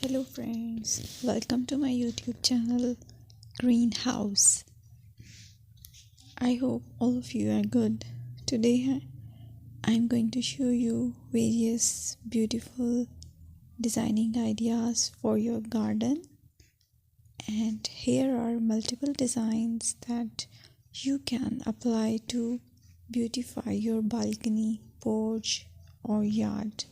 Hello friends, welcome to my YouTube channel Greenhouse. I hope all of you are good. Today I'm going to show you various beautiful designing ideas for your garden, and here are multiple designs that you can apply to beautify your balcony, porch or yard.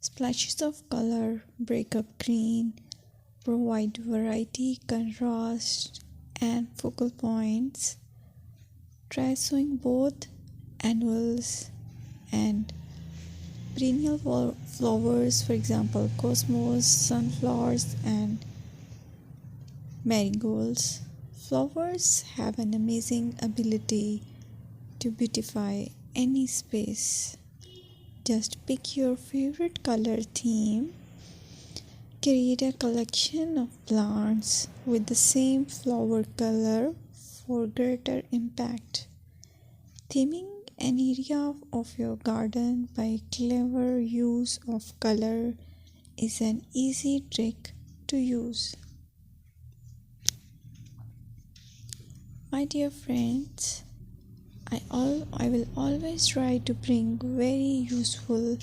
Splashes of color break up green, provide variety, contrast, and focal points. Try sowing both annuals and perennial flowers, for example, cosmos, sunflowers, and marigolds. Flowers have an amazing ability to beautify any space. Just pick your favorite color theme. Create a collection of plants with the same flower color for greater impact. Theming an area of your garden by clever use of color is an easy trick to use. My dear friends, I will always try to bring very useful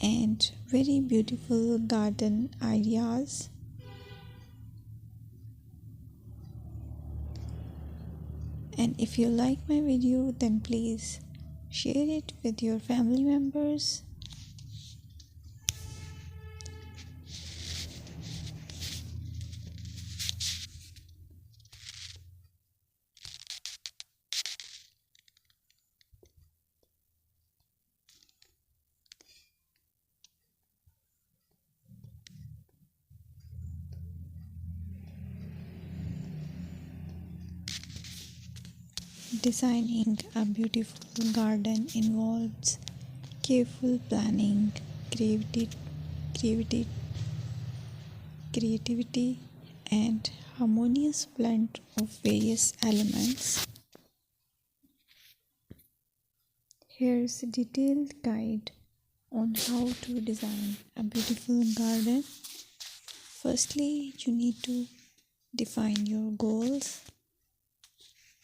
and very beautiful garden ideas. And if you like my video, then please share it with your family members. Designing a beautiful garden involves careful planning, creativity, and harmonious blend of various elements. Here's a detailed guide on how to design a beautiful garden. Firstly, you need to define your goals.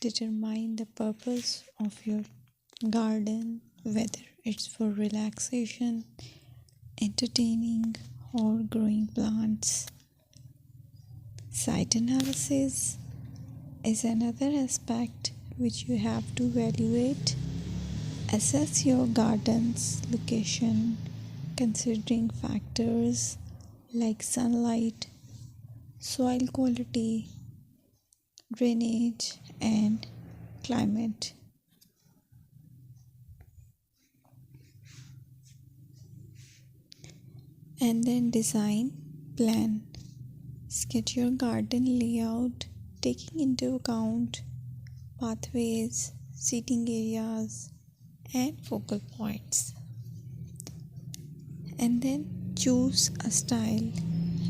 Determine the purpose of your garden, whether it's for relaxation, entertaining, or growing plants. Site analysis is another aspect which you have to evaluate. Assess your garden's location, considering factors like sunlight, soil quality, drainage, and climate. And then design plan. Sketch your garden layout, taking into account pathways, seating areas, and focal points. And then choose a style.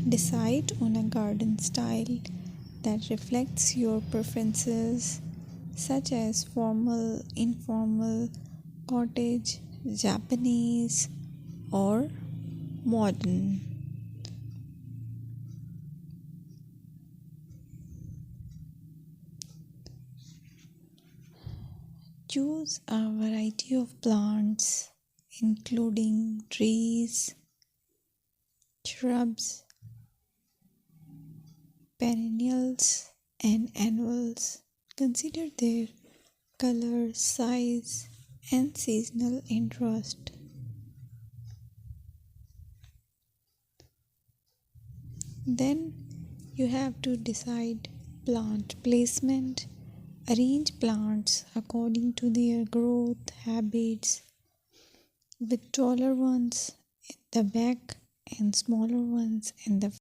Decide on a garden style that reflects your preferences, such as formal, informal, cottage, Japanese, or modern. Choose a variety of plants, including trees, shrubs, perennials, and annuals. Consider their color, size, and seasonal interest. Then you have to decide plant placement. Arrange plants according to their growth habits, with taller ones in the back and smaller ones in the